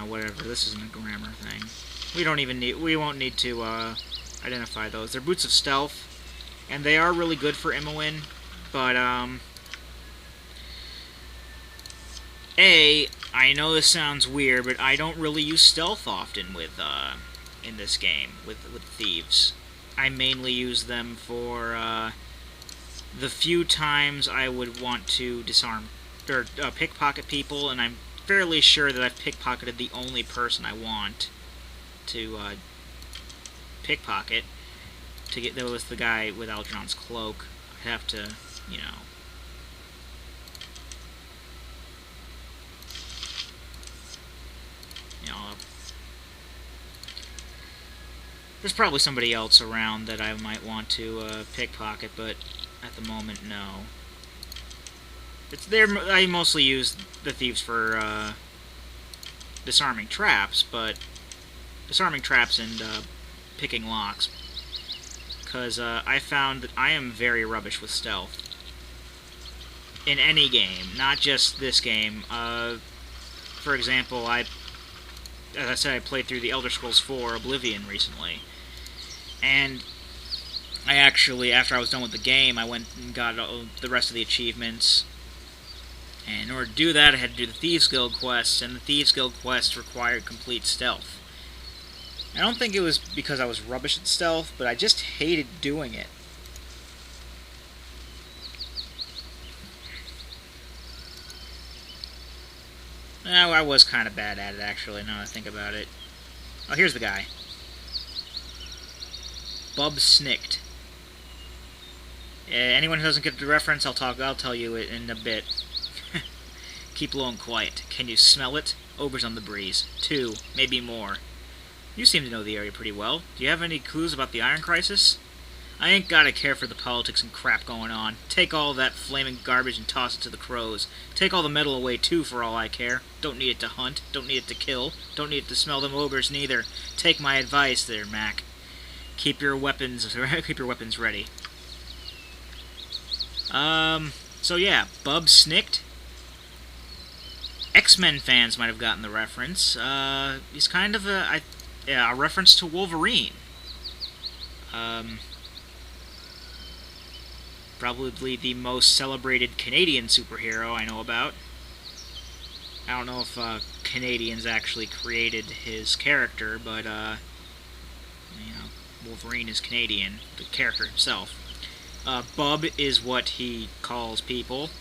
Whatever, this isn't a grammar thing. We won't need to, identify those. They're boots of stealth, and they are really good for Imoen, but, I know this sounds weird, but I don't really use stealth often with, in this game, with thieves. I mainly use them for, the few times I would want to disarm, or, pickpocket people, and I'm fairly sure that I've pickpocketed the only person I want to, pickpocket. To get, that was the guy with Algernon's cloak. I'd have to, you know... there's probably somebody else around that I might want to pickpocket, but at the moment, no. I mostly use the thieves for disarming traps, but disarming traps and picking locks, because I found that I am very rubbish with stealth in any game, not just this game. For example, as I said, I played through the Elder Scrolls 4 Oblivion recently, and I actually, after I was done with the game, I went and got the rest of the achievements, and in order to do that, I had to do the Thieves Guild quest, and the Thieves Guild quest required complete stealth. I don't think it was because I was rubbish at stealth, but I just hated doing it. No, I was kind of bad at it, actually, now that I think about it. Oh, here's the guy. Bub Snicked. Anyone who doesn't get the reference, I'll tell you it in a bit. Keep low and quiet. Can you smell it? Ogres on the breeze. 2, maybe more. You seem to know the area pretty well. Do you have any clues about the Iron Crisis? I ain't gotta care for the politics and crap going on. Take all that flaming garbage and toss it to the crows. Take all the metal away, too, for all I care. Don't need it to hunt. Don't need it to kill. Don't need it to smell them ogres, neither. Take my advice there, Mac. Keep your weapons ready. So yeah, Bub Snicked. X-Men fans might have gotten the reference. He's kind of a reference to Wolverine. Probably the most celebrated Canadian superhero I know about. I don't know if Canadians actually created his character, but Wolverine is Canadian, the character himself. Bub is what he calls people.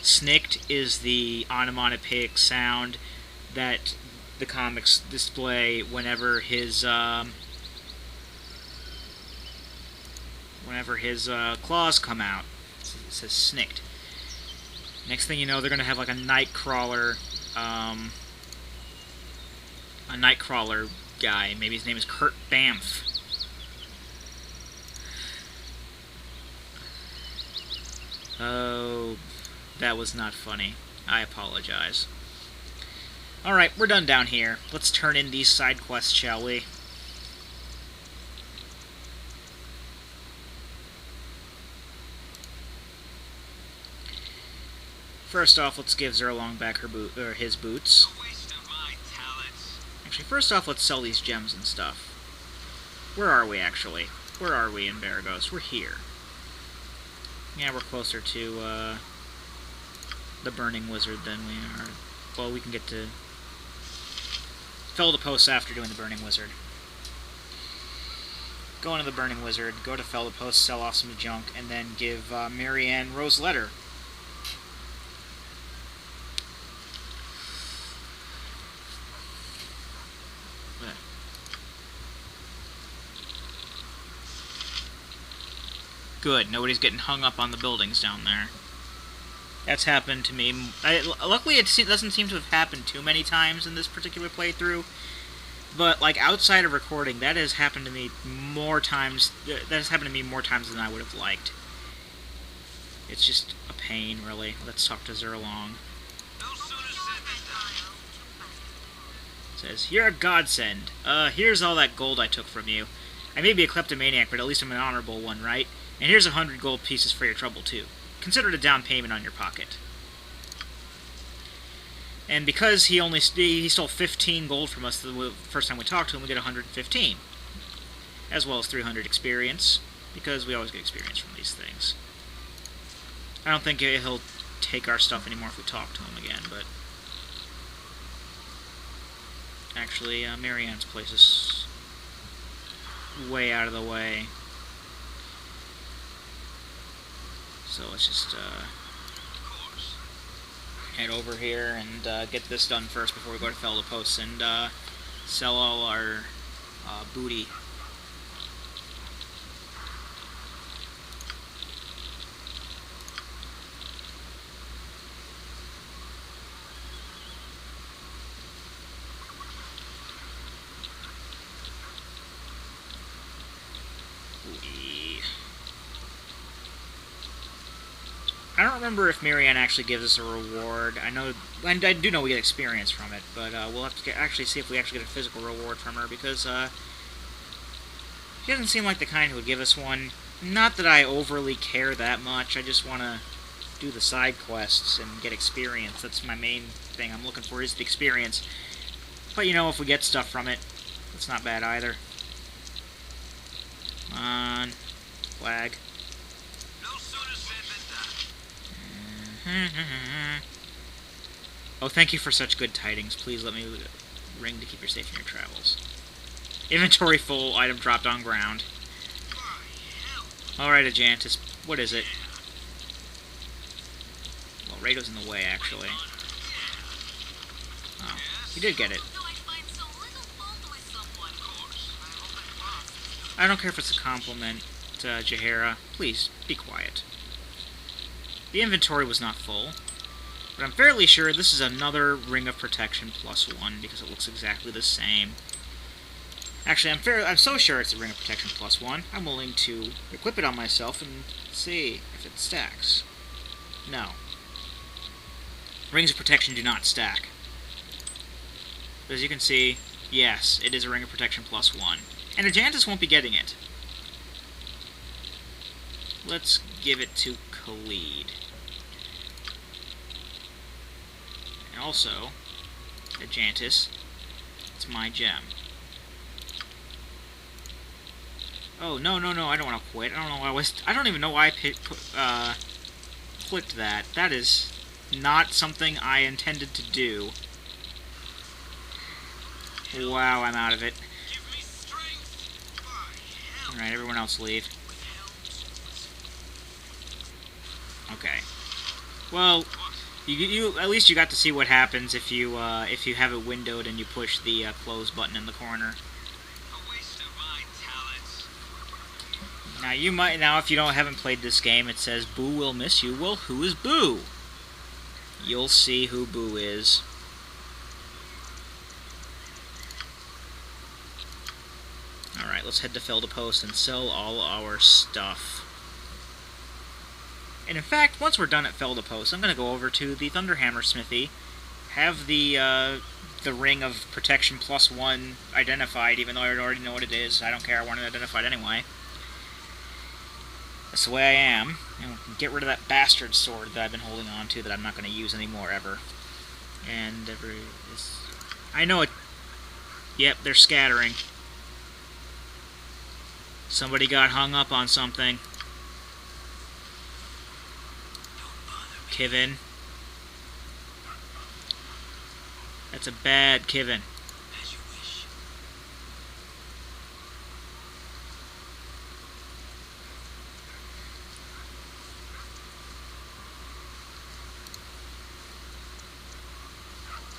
Snicked is the onomatopoeic sound that the comics display whenever his claws come out. It says snicked. Next thing you know, they're going to have like a Nightcrawler guy. Maybe his name is Kurt Bamf. Oh, that was not funny. I apologize. Alright, we're done down here. Let's turn in these side quests, shall we? First off, let's give Zerlong back his boots. Actually, first off, let's sell these gems and stuff. Where are we, actually? Where are we in Beregost? We're here. Yeah, we're closer to, the Burning Wizard than we are. Well, we can get to Fell the Posts after doing the Burning Wizard. Go into the Burning Wizard, go to Fell the Posts, sell off some junk, and then give Marianne Rose letter. Good, nobody's getting hung up on the buildings down there. That's happened to me. Luckily, it doesn't seem to have happened too many times in this particular playthrough. But, like, outside of recording, that has happened to me more times. That has happened to me more times than I would have liked. It's just a pain, really. Let's talk to Zerlong. It says, "You're a godsend. Here's all that gold I took from you. I may be a kleptomaniac, but at least I'm an honorable one, right? And here's 100 gold pieces for your trouble, too. Consider it a down payment on your pocket." And because he stole 15 gold from us the first time we talked to him, we get 115. As well as 300 experience, because we always get experience from these things. I don't think he'll take our stuff anymore if we talk to him again, but... Actually, Marianne's place is way out of the way. So let's just head over here and get this done first before we go to Feldepost and sell all our booty. I don't remember if Marianne actually gives us a reward. I do know we get experience from it, but we'll have to actually see if we actually get a physical reward from her, because she doesn't seem like the kind who would give us one. Not that I overly care that much, I just want to do the side quests and get experience. That's my main thing I'm looking for, is the experience. But, you know, if we get stuff from it, it's not bad either. Come on. Flag. Oh, thank you for such good tidings. Please let me ring to keep you safe in your travels. Inventory full, item dropped on ground. Alright, Ajantis, what is it? Well, Rado's in the way, actually. Oh, you did get it. I don't care if it's a compliment, Jahara. Please, be quiet. The inventory was not full, but I'm fairly sure this is another Ring of Protection +1, because it looks exactly the same. Actually, I'm so sure it's a Ring of Protection +1, I'm willing to equip it on myself and see if it stacks. No. Rings of Protection do not stack. But as you can see, yes, it is a Ring of Protection +1. And Ajantis won't be getting it. Let's give it to Khalid. And also, Ajantis, it's my gem. Oh, no, I don't want to quit. I don't even know why I clicked that. That is not something I intended to do. Wow, I'm out of it. Alright, everyone else leave. Okay. Well, you at least you got to see what happens if you have it windowed and you push the close button in the corner. Now if you haven't played this game, it says Boo will miss you. Well, who is Boo? You'll see who Boo is. Alright, let's head to Feldepost and sell all our stuff. And in fact, once we're done at Feldepost, I'm going to go over to the Thunderhammer Smithy, have the Ring of Protection +1 identified, even though I already know what it is. I don't care, I want it identified anyway. That's the way I am. And get rid of that bastard sword that I've been holding on to that I'm not going to use anymore, ever. And I know it... Yep, they're scattering. Somebody got hung up on something. Kivin. That's a bad Kivin. As you wish.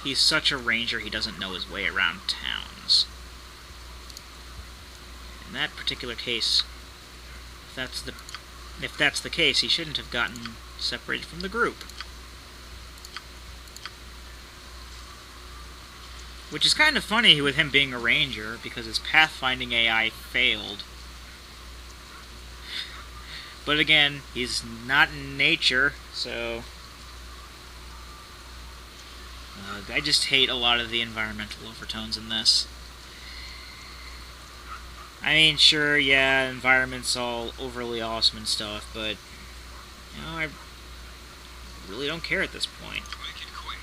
He's such a ranger, he doesn't know his way around towns. In that particular case, if that's the case, he shouldn't have gotten separated from the group. Which is kind of funny with him being a ranger, because his pathfinding AI failed. But again, he's not in nature, so... I just hate a lot of the environmental overtones in this. I mean, sure, yeah, environment's all overly awesome and stuff, but... You know, I really don't care at this point. Make it quick.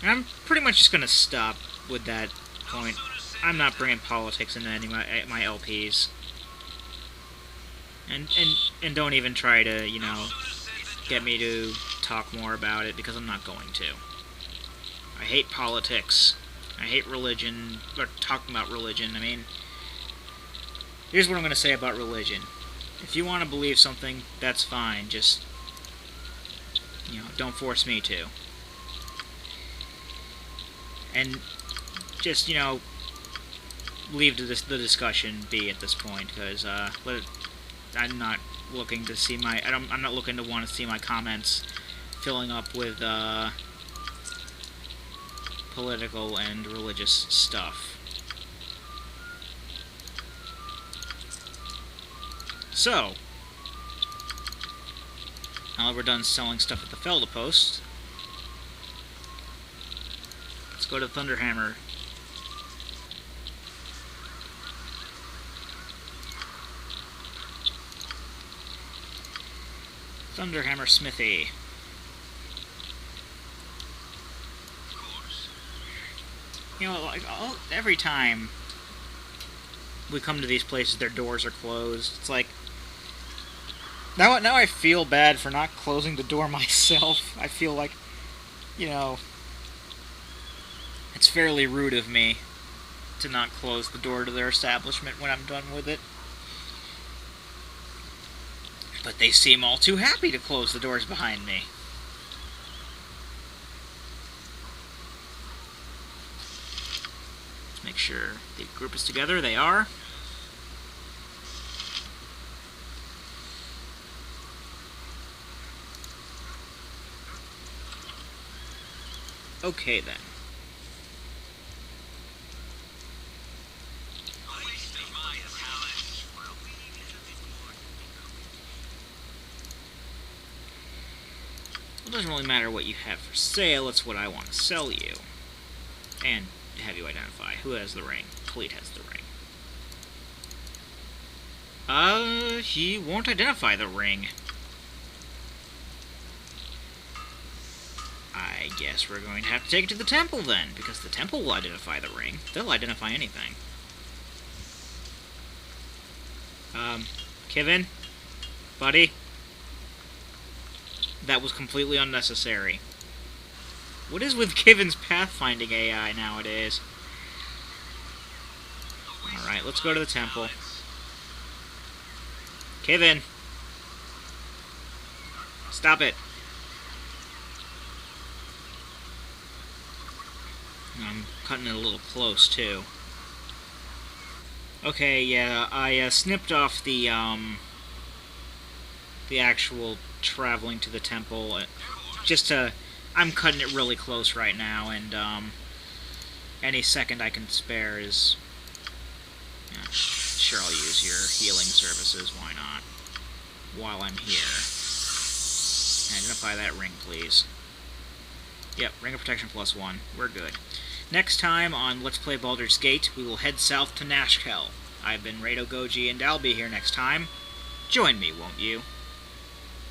And I'm pretty much just gonna stop with that point. I'm not bringing politics into any of my LPs. And don't even try to, you know, get me to talk more about it, because I'm not going to. I hate politics. I hate religion, or talking about religion. I mean, here's what I'm going to say about religion. If you want to believe something, that's fine. Just, you know, don't force me to. And just, you know, leave the discussion be at this point, because I'm not looking to see my... I'm not looking to want to see my comments filling up with political and religious stuff. So, now that we're done selling stuff at the Felda Post, let's go to Thunderhammer. Thunderhammer Smithy. You know, like, every time we come to these places, their doors are closed. It's like, now I feel bad for not closing the door myself. I feel like, you know, it's fairly rude of me to not close the door to their establishment when I'm done with it. But they seem all too happy to close the doors behind me. Let's make sure the group is together. They are. Okay, then. It doesn't really matter what you have for sale, it's what I want to sell you. And have you identify who has the ring. Fleet has the ring. He won't identify the ring. I guess we're going to have to take it to the temple then, because the temple will identify the ring. They'll identify anything. Kevin? Buddy? That was completely unnecessary. What is with Kevin's pathfinding AI nowadays? Alright, let's go to the temple. Kevin! Stop it! I'm cutting it a little close, too. Okay, yeah, I snipped off the actual traveling to the temple, just to... I'm cutting it really close right now, and any second I can spare is... Yeah, sure, I'll use your healing services, why not? While I'm here. Identify that ring, please. Yep, Ring of Protection +1. We're good. Next time on Let's Play Baldur's Gate, we will head south to Nashkell. I've been Rado Goji, and I'll be here next time. Join me, won't you?